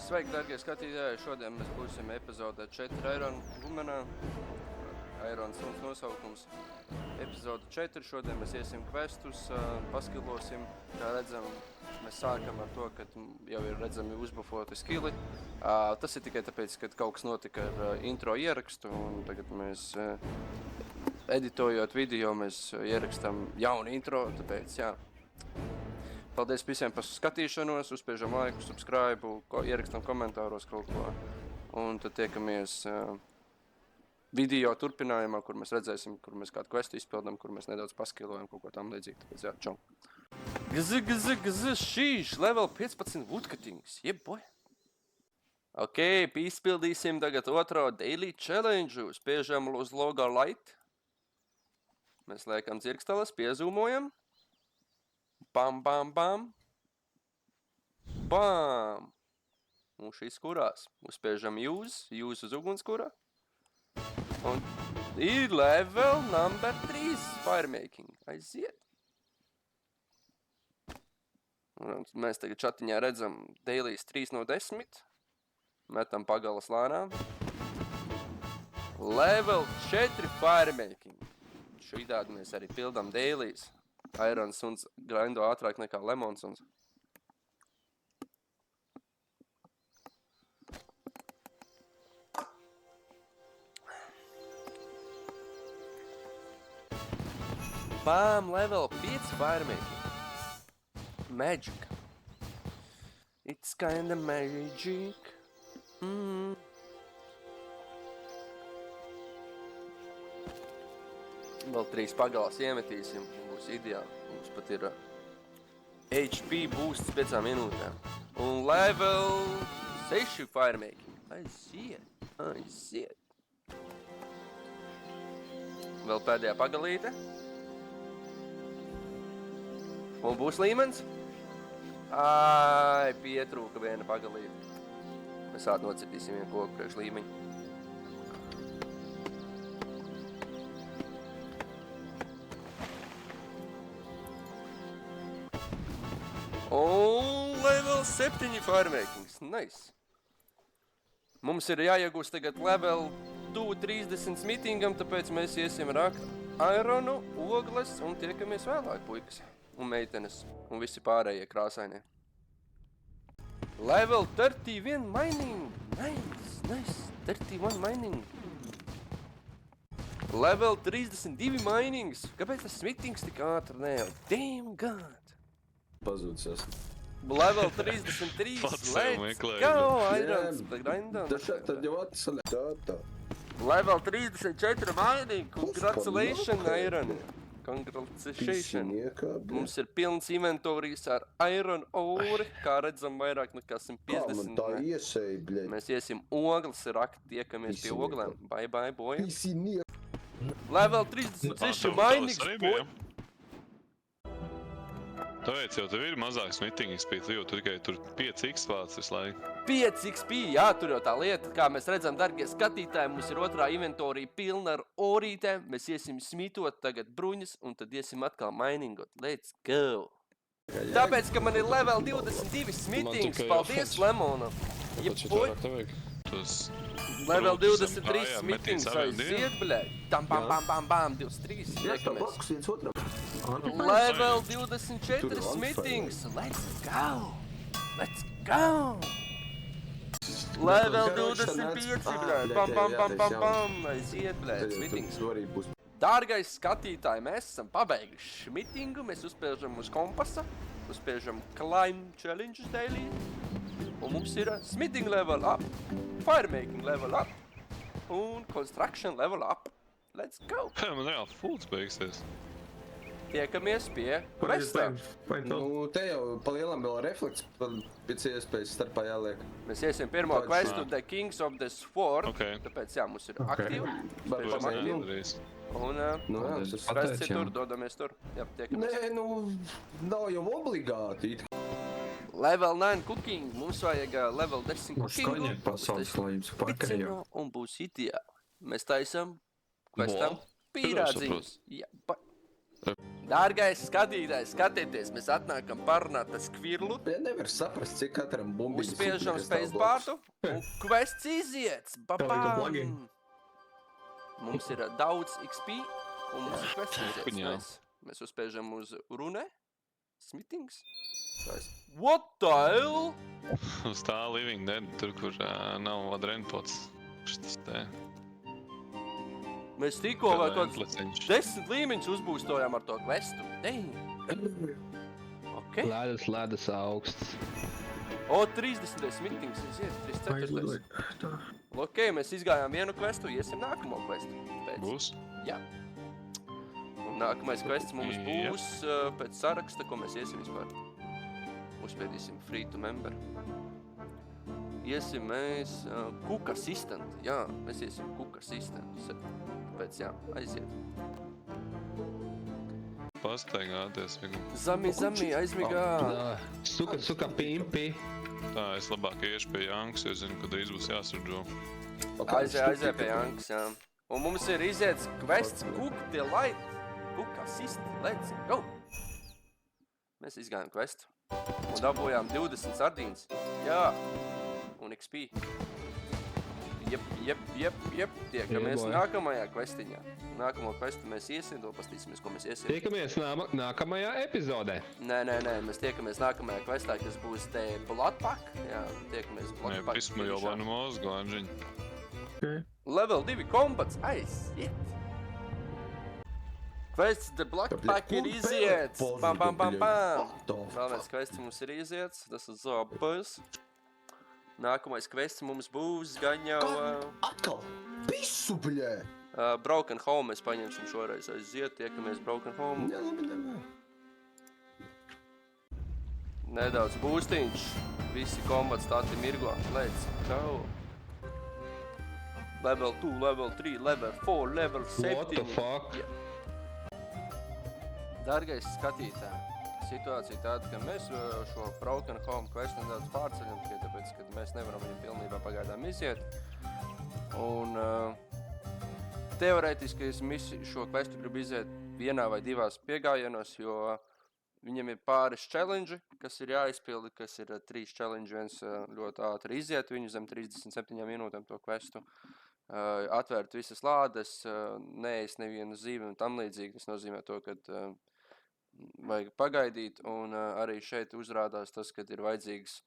Sveiki, dārgie skatītāji! Šodien mēs būsim epizodē 4 Iron Womanā. Iron suns nosaukums. Epizode 4. Šodien mēs iesim questus, paskilosim. Kā redzam, mēs sākam ar to, ka jau ir redzami uzbufoti skili. Tas ir tikai tāpēc, ka kaut kas notika ar intro ierakstu. Un tagad mēs, editojot video, mēs ierakstām jaunu intro. Tāpēc, jā. Paldies visiem par skatīšanos, uzspiežam laiku, subscribe, ierakstam komentāros kaut ko. Un tad tiekamies video turpinājumā, kur mēs redzēsim, kur mēs kādu questu izpildam, kur mēs nedaudz paskilojam kaut ko tam līdzīgi. Tāpēc jā, čau. Šīš, level 15 woodcuttings, boy. Ok, izpildīsim tagad otro daily challenge. Spiežam uz logo light. Mēs liekam dzirksteles, piezūmojam. Bam, bam, bam. Bam. Un šīs kurās. Uzspiežam use uz ugunskura. Un ir level number 3 firemaking. Aiziet. Un mēs tagad čatiņā redzam dailies 3 no 10. Metam pagalas lānām. Level 4 firemaking. Šīdādi mēs arī pildam dailies. Iron suns grindo ātrāk nekā lemon suns. Bam, level 5 firemaking. Magic. It's kinda magic. Vēl 3 pagalas iemetīsim. Būs ideāli. Mums pat ir HP boosts 5 minūtēm. Un level 6 firemaking. Aiziet. Vēl pēdējā pagalīte. Un būs līmenis. Pietrūka viena pagalīte. Mēs nocirtīsim vienu koku priekš līmeņu. Un level 7 firemakings. Nice. Mums ir jāiegūst tagad level 230 smithingam, tāpēc mēs iesim rakt ironu, ogles un tiekamies vēlāk, puikas. Un meitenes. Un visi pārējie krāsainie. Level 31 mining. Nice. 31 mining. Level 32 minings. Kāpēc tas smithings tik ātri nejau? Damn god. Pazūdis esmu. Level 33, let's go, Irons, grindam. Tad jau atsalē. Level 34 mining, congratulations, Iron. Congratulations. Mums ir pilns inventorijas ar Iron ore, kā redzam vairāk nekā 150. Kā man tā iesēja, bļeļ? Mēs iesim ogles rakt, tiekamies pie oglēm. Bye, boy. Visi niek. Level 36 minings, boy. Tāpēc jau tev ir mazāks smithing XP, jo tu tikai tur 5x vāc visu laiku. 5 XP, jā, tur jau tā lieta. Kā mēs redzam, dargie skatītāji, mums ir otrā inventorija pilna ar orītēm. Mēs iesim smitot tagad bruņas un tad iesim atkal miningot. Let's go! Tāpēc, ka man ir level 22 smithings, paldies Lemonam! Tas level 23 smithings aiziet, bļēj! Tam, bam, 23, liekamies. Level 24 smithings, let's go! Level 25, bļēj, bam, aiziet, bļēj, smithings. Dārgais skatītāji, mēs esam pabeiguši smithingu, mēs uzspiežam uz kompasa, uzspiežam climb challenges daily, un mums ir smithing level up, firemaking level up, un construction level up. Let's go! Man reāli fulls beigsies. Tiekamies pie questa. Nu, te jau pa lielam vēl refleks pēc iespējas starpā jāliek. Mēs iesim pirmo questu, The Kings of the Sword, tāpēc jā, mums ir aktīvi. Un quests ir tur, dodamies tur. Jā, tiekamies. Nē, nav jau obligāti. Level 9 cooking, mums vajag level 10 cooking. Pasaules slājums pārkajā. Un būs ideāli. Mēs taisam questam pīrādziņus. Jā, Dārgais skatītājs, skatieties, mēs atnākam parunāt ar Skvirlu, Ja nevar saprast, cik katram bumbiņas uzspiežam kas stāv spacebārtu un quests iziets. Tev ir Babam! plugin. Mums ir daudz XP un mums ir quests iziets. Puņā. Nice. Mēs uzspiežam uz rune. Smithings. What the hell? Uz tā Living Dead, tur, kur nav adrenpots. Šis te Mēs tikko vai kaut entleceņš. 10 līmeņus uzbūstojām ar to questu. Dang. Ok. Ledus augsts. O, 30. Smithings iziet, 34. Ok, mēs izgājām vienu questu, iesim nākamo questu. Būs? Jā. Un nākamais quests mums Jep. būs pēc saraksta, ko mēs iesim vispār. Uzspiedīsim free to member. Iesim mēs Cook Assistant. Jā, mēs iesim Cook Assistant. Tāpēc jā, aiziet. Pastaigāties. Zami, aizmigā. Suka pimpi. Tā, es labāk iešu pie Jankas, jo zinu, ka drīz būs jāsardžo. Aizēj pie Jankas, jā. Un mums ir iziets quests Cook Delight. Cook Assistant. Let's go. Mēs izgājām questu. Un dabūjām 20 sardīnas. Jā. Un XP. Jep. Tiekamies nākamajā questiņā. Nākamo questu mēs iesim, to pastīsimies, ko mēs iesim. Tiekamies nākamajā epizodē. Nē, mēs tiekamies nākamajā questā, kas būs te Bloodpack. Jā, tiekamies Bloodpack. Nē, pismu jau vai nu mozgu, Anžiņ. Level 2 kombats, aiziet! Quests The Bloodpack ir iziets! Bam! Vēlmēs quests mums ir iziets, tas ir Zobas. Nākamais quests mums būs gan jau... Atkal! Visu, bļē! Broken Home mēs paņemsim šoreiz aiziet, tiekamies Broken Home. Jā, labi. Nedaudz būstiņš, visi kombats tāti mirgo. Let's go! Level 2, level 3, level 4, level 7. What the fuck? Dargais skatītāji, situācija tāda, ka mēs šo Broken Home quest nedaudz pārceļam, tikai tāpēc, ka mēs nevaram viņu pilnībā pagaidām iziet. Un teorētiski es šo questu gribu iziet vienā vai divās piegājienos, jo viņam ir pāris challenge, kas ir jāizpildi, kas ir 3 challenge, viens ļoti ātri iziet viņu zem 37 minūtēm to questu. Atvērt visas lādes, neēst nevienu zīvi un tam līdzīgi. Tas nozīmē to, ka vajag pagaidīt, un arī šeit uzrādās tas, ka ir vajadzīgs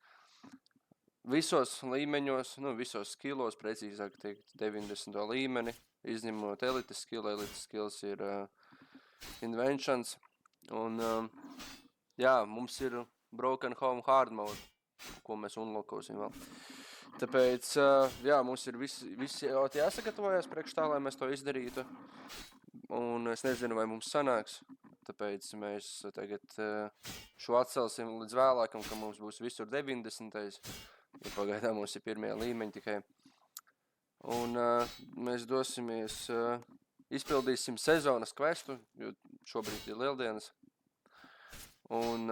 visos līmeņos, visos skillos, precīzāk teikt, 90. līmeni, izņemot elites skill. Elites skills ir inventions, un jā, mums ir Broken Home hard mode, ko mēs unlockosim vēl. Tāpēc, jā, mums ir visi jāsagatavojas priekš tā, lai mēs to izdarītu. Un es nezinu, vai mums sanāks. Tāpēc mēs tagad šo atcelsim līdz vēlākam, ka mums būs visur 90. Ja pagaidām mums ir pirmie līmeņi tikai. Un mēs dosimies, izpildīsim sezonas questu, jo šobrīd ir lieldienas. Un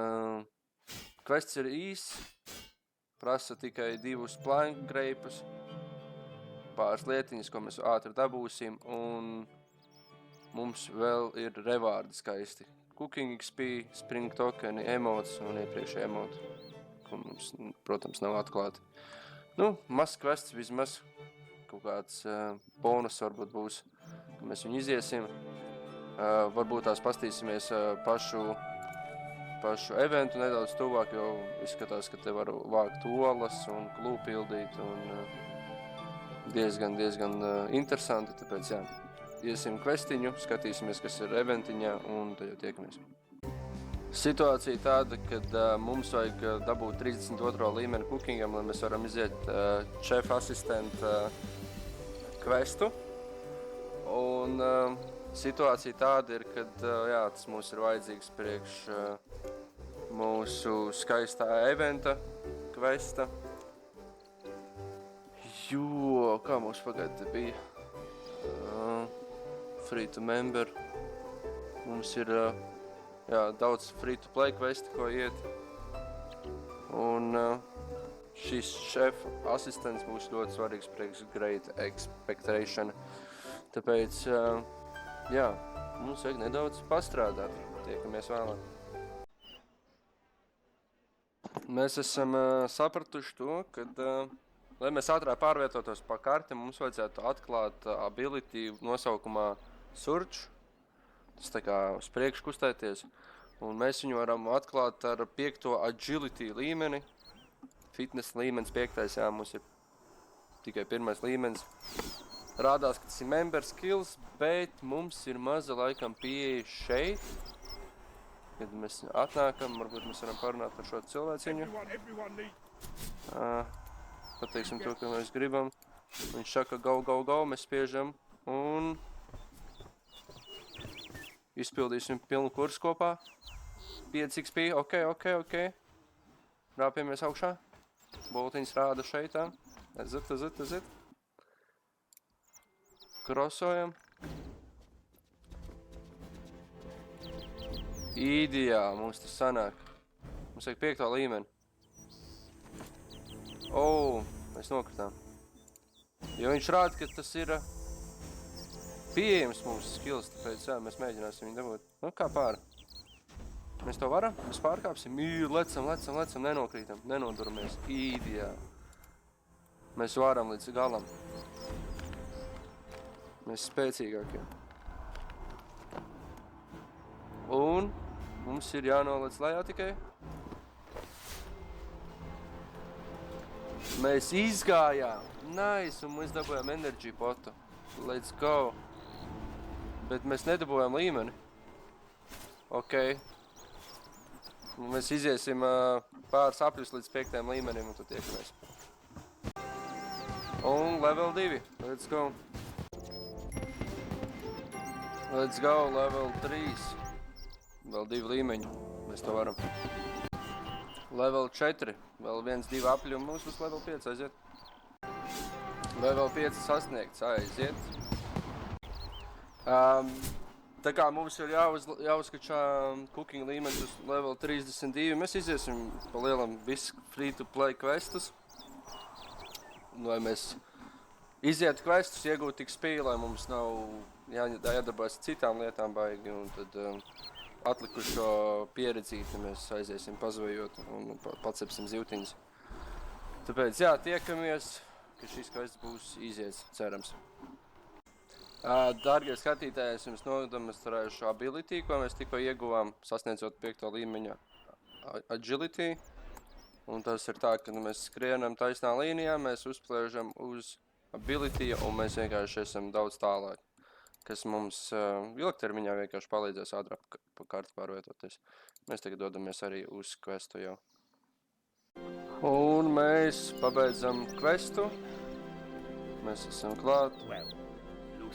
quests ir īss. Prasa tikai 2 plank greipus, pāris lietiņas, ko mēs ātri dabūsim, un mums vēl ir rewārdi skaisti. Cooking XP, Spring tokeni, emotes un iepriekšēji emoti, ko mums, protams, nav atklāti. Mazs quests vismaz, kaut kāds bonus varbūt būs, ka mēs viņu iziesim. Varbūt tās pastīsimies pašu eventu nedaudz tuvāk, jo izskatās, ka te var vākt olas un klūpildīt un diezgan interesanti, tāpēc jā, iesim questiņu, skatīsimies, kas ir eventiņā un tad jau tiekamies. Situācija tāda, kad mums vajag dabūt 32. līmeni cookingam, lai mēs varam iziet chef assistant questu. Un situācija tāda ir, kad jā, tas mums ir vajadzīgs priekš mūsu skaistā eventa questa. Jo, kā mums pagaid bija? Free to member. Mums ir jā, daudz free to play questi, ko iet. Un šis chef assistants būs ļoti svarīgs priekš Great Expectation. Tāpēc Jā, mums vajag nedaudz pastrādāt. Tiekamies vēlāk. Mēs esam sapratuši to, ka, lai mēs ātrāk pārvietotos pa karti, mums vajadzētu atklāt ability nosaukumā Surge. Tas tā kā uz priekšu kustēties. Un mēs viņu varam atklāt ar 5. agility līmeni. Fitness līmenis 5. Jā, mums ir tikai 1. līmenis. Rādās, ka tas ir member skills, bet mums ir maza laikam pieeja šeit. Kad mēs atnākam, varbūt mēs varam parunāt par šo cilvēciņu. Pateiksim to, ko mēs gribam. Viņš saka go, go, go, mēs spiežam un izpildīsim pilnu kursu kopā. 5 XP, ok. Rāpjamies augšā. Boltiņas rāda šeit, tā. Aiziet. Krosojam. Ideāli, mums tas sanāk. Mums vajag 5. līmeni. Mēs nokritām. Jo viņš rāda, ka tas ir pieejams mūsu skills, tāpēc jā, mēs mēģināsim viņu dabūt. Nu, kā pāri. Mēs to varam, mēs pārkāpsim, lecam, nenokrītam, nenoduramies. Ideāli. Mēs varam līdz galam. Mēs spēcīgākie. Un mums ir jānolec lejā tikai. Mēs izgājām. Nice, un mēs dabūjām energy potu. Let's go. Bet mēs nedabūjām līmeni. Ok. Mēs iziesim pāris apļus līdz 5. līmenim un tad tiekamies. Un level 2. Let's go. Let's go, level 3. Vēl 2 līmeņi. Mēs to varam. Level 4. Vēl 1, 2 apļi un mums būs level 5. Aiziet. Level 5 sasniegts. Aiziet. Tā kā mums ir jāuzskačā cooking līmenis uz level 32. Mēs iziesim pa lielam visu free-to-play questus. Lai mēs izietu questus, iegūtu XP, lai mums nav jādarbojas citām lietām baigi. Un tad atlikušo pieredzīti mēs aiziesim pazvejot un pacepsim zivtiņas. Tāpēc jā, tiekamies, ka šis quests būs iziets, cerams. Dārgie skatītāji, es jums nodemonstrēšu ability, ko mēs tikko ieguvām, sasniedzot 5. līmeņa agility. Un tas ir tā, ka mēs skrienam taisnā līnijā, mēs uzplēžam uz ability un mēs vienkārši esam daudz tālāk. Kas mums ilgtermiņā vienkārši palīdzēs ātrāk pa kartu pārvietoties. Mēs tagad dodamies arī uz questu jau. Un mēs pabeidzam questu. Mēs esam klāt.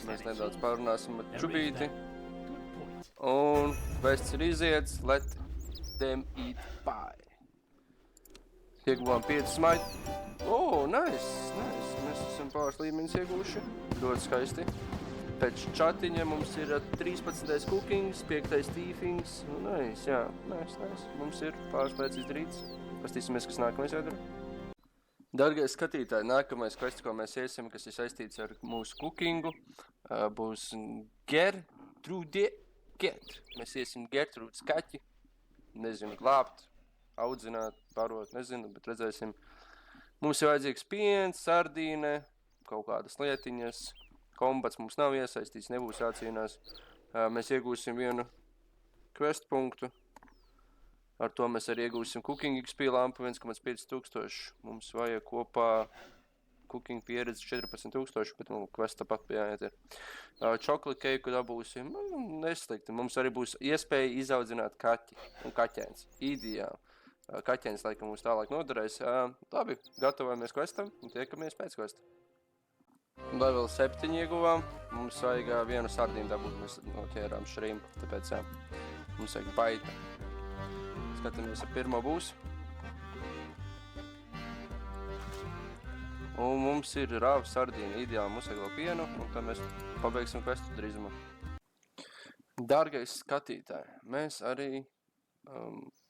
Mēs nedaudz pārunāsim ar čubīti. Un quests ir iziets. Let them eat pie. Ieguvām 5 smaitu. Nice. Mēs esam pāris līmeņus ieguvuši. Ļoti skaisti. Pēc čatiņa mums ir 13. cookings, 5. thiefings. Nice, jā. Nice. Mums ir pāris pēc izdarīts. Pastīsimies, kas nākamais jādara. Dargie skatītāji, nākamais quests, ko mēs iesim, kas ir saistīts ar mūsu cookingu, būs Gertrude Cat. Mēs iesim Gertrudes kaķi. Nezinu, glābt, audzināt, barot, nezinu, bet redzēsim. Mums ir vajadzīgs piens, sardīne, kaut kādas lietiņas. Kombats mums nav iesaistīts, nebūs jācīnās. Mēs iegūsim vienu quest punktu. Ar to mēs arī iegūsim cooking XP lampu 1,5 tūkstoši. Mums vajag kopā cooking pieredzi 14 tūkstoši, bet quest tāpat jāiet ir. Chocolate cake dabūsim, neslikti. Mums arī būs iespēja izaudzināt kaķi un kaķēns. Ideāli. Kaķēns laikam mums tālāk noderēs. Labi, gatavojamies questam un tiekamies pēc questa. Level 7 ieguvām. Mums vajag vienu sardīnu dabūt, mēs noķērām šrimpu, tāpēc jā, mums vajag baita. Skatāmies ar pirmo būs. Un mums ir rāva sardīna, ideāli mums vajag vēl pienu, un tad mēs pabeigsim questu drīzumā. Dārgais skatītāji, mēs arī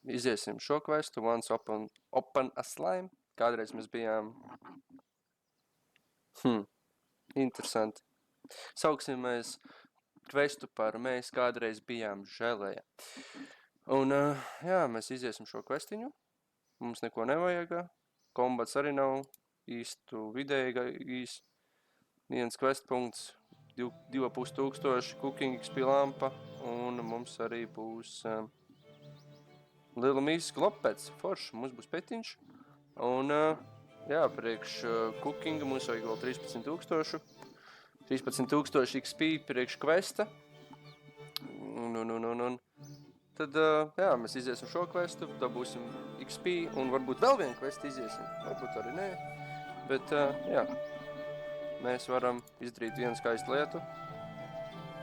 iziesim šo questu, once open a slime. Kādreiz mēs bijām... Interesanti. Sauksim mēs kvestu par mēs kādreiz bijām žēlēja. Un, jā, mēs iziesim šo kvestiņu. Mums neko nevajag. Kombats arī nav īstu vidēji īs. 1 quest punkts, 2500 cooking XP lampa. Un mums arī būs liela mīzes klopets. Forši, mums būs petiņš. Un, jā, priekš cookinga mums vajag vēl 13,000. 13,000 XP priekš questa. Un. Tad, jā, mēs iziesim šo questu, dabūsim XP un varbūt vēl vienu questu iziesim. Varbūt arī nē. Bet, jā, mēs varam izdarīt vienu skaistu lietu.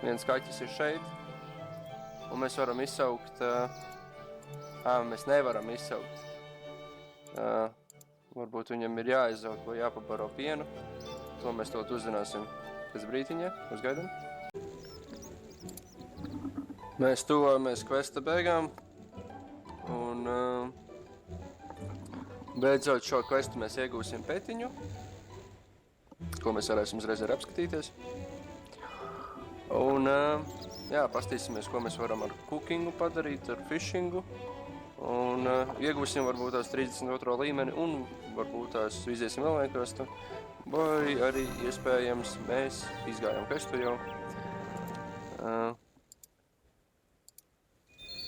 Viens kaķis ir šeit. Un mēs varam izsaukt... mēs nevaram izsaukt. Varbūt viņam ir jāizaugt vai jāpabaro pienu. To mēs to uzzināsim pēc brītiņa. Uzgaidam. Mēs tuvojamies questa beigām. Un beidzot šo questu mēs iegūsim petiņu. Ko mēs varēsim uzreiz arī apskatīties. Un jā, pastīsimies, ko mēs varam ar cookingu padarīt, ar fishingu. Un iegūsim varbūt tās 32. līmeni un varbūt tās iziesim vēl vienu questu. Vai arī iespējams mēs izgājām questu jau.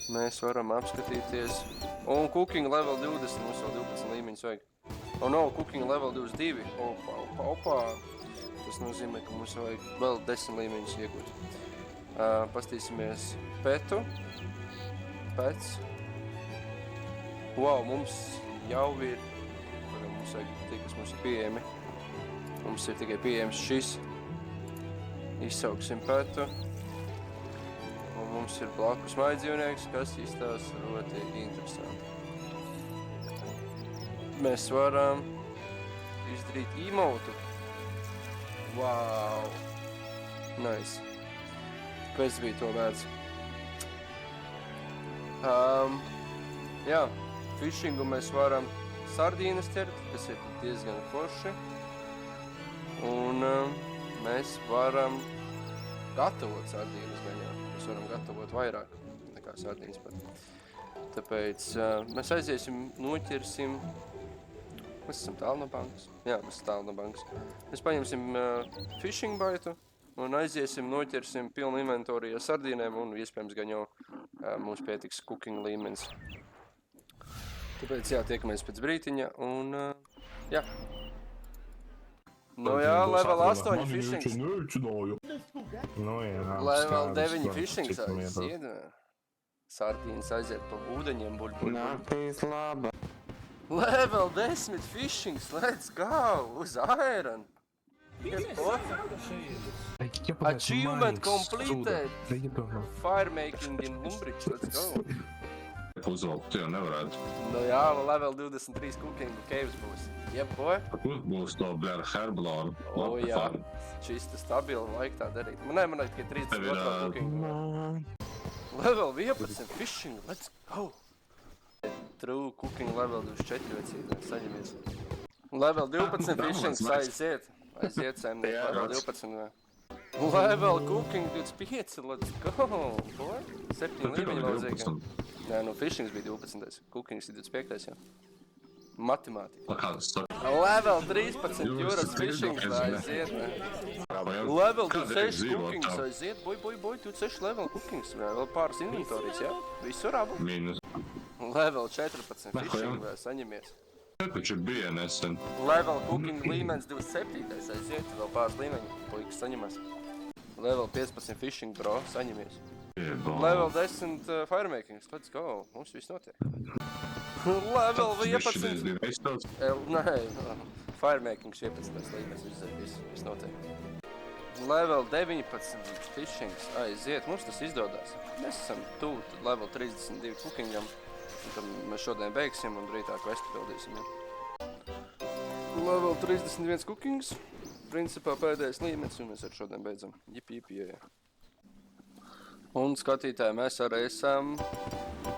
Mēs varam apskatīties. Un cooking level 20, mums vēl 12 līmeņus vajag. Oh no, cooking level 22. Opa. Tas nozīmē, ka mums vajag vēl 10 līmeņus iegūt. Pastīsimies petu. Pets. Wow, mums jau ir... Mums vajag tie, kas mums ir pieejami. Mums ir tikai pieejams šis. Izsauksim petu. Un mums ir blakus mājdzīvnieks, kas izstāsta rotīgi interesanti. Mēs varam izdarīt emotu. Wow! Nice. Kas bija to vērts? Jā, fishingu mēs varam sardīnas ķert, kas ir diezgan forši. Un mēs varam gatavot sardīnas gaņā. Mēs varam gatavot vairāk nekā sardīnas pat. Tāpēc mēs aiziesim, noķersim. Mēs esam tālu no bankas. Jā, mēs esam tālu no bankas. Mēs paņemsim fishing baitu un aiziesim, noķersim pilnu inventoriju ar sardīnēm un iespējams gan jau mums pietiks cooking līmenis. Tāpēc jā, tiekamies pēc brītiņa un jā. Nu jā, level 8 fishings. Level 9 fishings aiziet. Sardīnas aiziet pa ūdeņiem, buļbuļbuļ. Naktīs laba. Level 10 fishings, let's go! Uz iron! Achievement completed! Fire making in Umbridge, let's go! Uzvalkt, jau nevarētu. Nu jā, level 23 cooking caves būs. Jeb, boy? Būs to bļāra herblāru. O jā, čista stabila laika tā darīt. Man tikai 32 cooking. Level 11 fishing, let's go! True cooking level 24 vecīgi, saņemies. Level 12 fishing aiziet. Aiziet, saimniek, level 12. Level cooking 25, let's go, boy. 7 līmeņi vajadzēja. Nē, nu fishings bija 12. Cookings ir 25. jā. Matemātika. Level 13 jūras fishings aiziet. Level 26 cookings aiziet. Boj, 26 level cookings. Vēl pāris inventorijas, jā? Visu rabu. Mīnus. Level 14 fishing vēl saņemies. Taču bija nesen. Level cooking līmenis 27. aiziet. Vēl pāris līmeņi. Puikas saņemās. Level 15 fishing, bro. Saņemies. Level 10 firemakings. Let's go. Mums viss notiek. Level 11. Nē, firemakings 11. līmenis. Viss notiek. Level 19 fishings aiziet. Mums tas izdodās. Mēs esam tuvu level 32 cookingam. Tad mēs šodien beigsim un rītā questu pildīsim. Ja. Level 31 cookings. Principā pēdējais līmenis un mēs ar šodien beidzam. Jā. Un skatītāji, mēs arī esam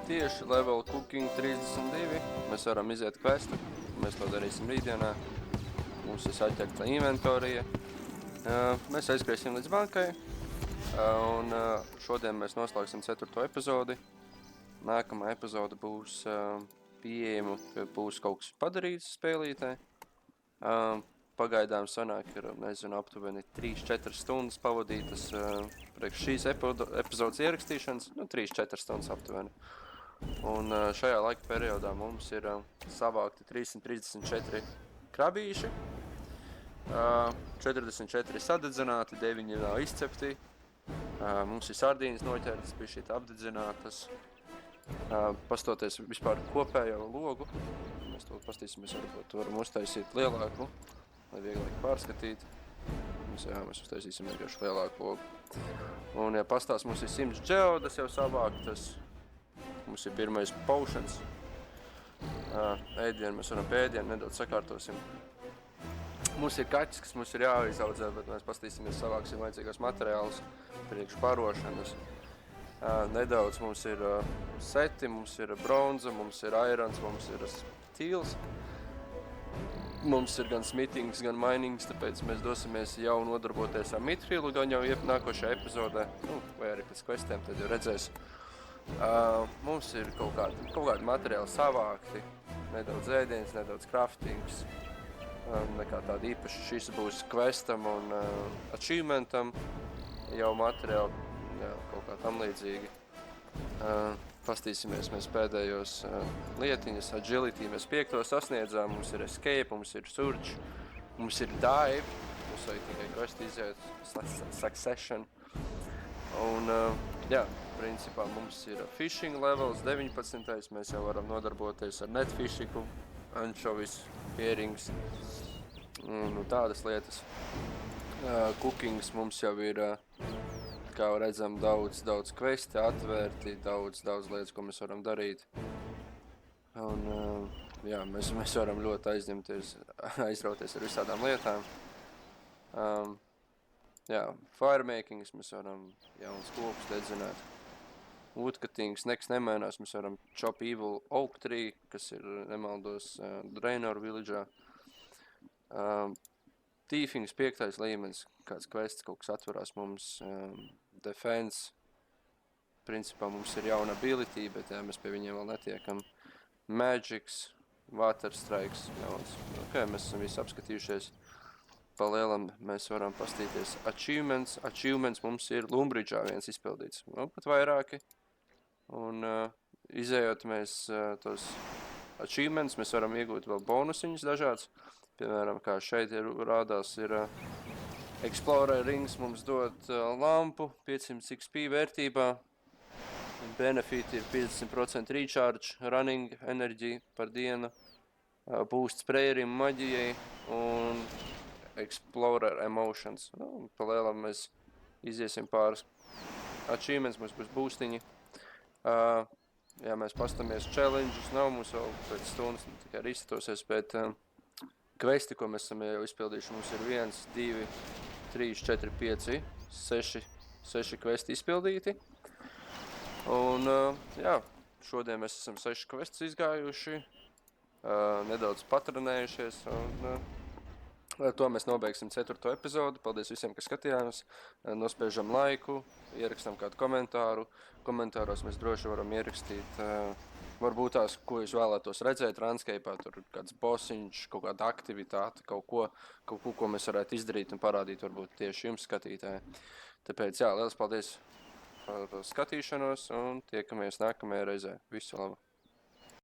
tieši level cooking 32. Mēs varam iziet questu. Mēs to darīsim rītdienā. Mums ir saķerta inventorija. Mēs aizskriesim līdz bankai. Un šodien mēs noslēgsim 4. epizodi. Nākamā epizode būs pieejama, kad būs kaut kas padarīts spēlītē. Pagaidām sanāk, ir, nezinu, aptuveni 3-4 stundas pavadītas priekš šīs epizodes ierakstīšanas. 3-4 stundas aptuveni. Un šajā laika periodā mums ir savākti 334 krabīši, 44 sadedzināti, 9 nav izcepti. Mums ir sardīnas noķertas, bija šī apdedzinātas. Pastoties vispār kopējo logu, mēs to pastīsimies, varbūt varam uztaisīt lielāku, lai vieglāk pārskatīt. Mēs uztaisīsim vienkārši lielāku logu. Un, ja pastās, mums ir 100 džeodas jau savāktas. Mums ir pirmais potions. Ēdienu mēs varam pēdienu, nedaudz sakārtosim. Mums ir kaķis, kas mums ir jāizaudzē, bet mēs pastīsimies, savāksim vajadzīgos materiālus priekš barošanas. Nedaudz mums ir seti, mums ir bronza, mums ir irons, mums ir stīls. Mums ir gan smithings, gan minings, tāpēc mēs dosimies jau nodarboties ar mitrilu, gan jau nākošajā epizodē, vai arī pēc questiem, tad jau redzēs. Mums ir kaut kādi materiāli savākti, nedaudz ēdienas, nedaudz craftings, nekā tāda īpaša. Šis būs questam un achievementam jau materiāli. Jā, kaut kā tam līdzīgi. Pastīsimies mēs pēdējos lietiņas, agility mēs 5. sasniedzām, mums ir escape, mums ir surge, mums ir dive, mums vajag tikai quest iziet, succession. Un, jā, principā mums ir fishing levels 19. Mēs jau varam nodarboties ar netfishingu, anchovies, pierings, un tādas lietas. Cookings mums jau ir, kā redzam, daudz questi atvērti, daudz lietas, ko mēs varam darīt. Un, jā, mēs varam ļoti aizrauties ar visādām lietām. Jā, firemakings, mēs varam jaunas kokus dedzināt. Woodcuttings, nekas nemainās, mēs varam chop evil oak tree, kas ir, nemaldos, Draenor village'ā. Thiefings 5. līmenis, kāds quests, kaut kas atverās mums. Defense, principā mums ir jauna ability, bet jā, mēs pie viņiem vēl netiekam. Magics, Water Strikes, jauns. Ok, mēs esam visi apskatījušies. Pa lielam mēs varam pastīties achievements. Achievements mums ir Lumbridge'ā viens izpildīts, pat vairāki. Un izējot mēs tos achievements, mēs varam iegūt vēl bonusiņus dažāds. Piemēram, kā šeit rādās, ir Explorer rings mums dod lampu 500 XP vērtībā. Benefit ir 50% recharge, running energy par dienu, boost sprayerim maģijai un Explorer emotions. Palielam mēs iziesim pāris achievements, mums būs boostiņi. Ja mēs pastamies challenges, nav mums vēl pēc stundas tikai arī izstatosies, bet questi, ko mēs esam jau izpildījuši, mums ir 1, 2, 3, 4, 5, 6 questi izpildīti. Un, jā, šodien mēs esam 6 questus izgājuši, nedaudz patrenējušies, un ar to mēs nobeigsim 4. epizodi. Paldies visiem, kas skatījās, nospiežam laiku, ierakstam kādu komentāru. Komentāros mēs droši varam ierakstīt, varbūt tās, ko jūs vēlētos redzēt Runescape'ā, tur kāds bossiņš, kaut kāda aktivitāte, kaut ko mēs varētu izdarīt un parādīt varbūt tieši jums skatītāji. Tāpēc, jā, liels paldies par skatīšanos un tiekamies nākamajā reizē. Visu labu!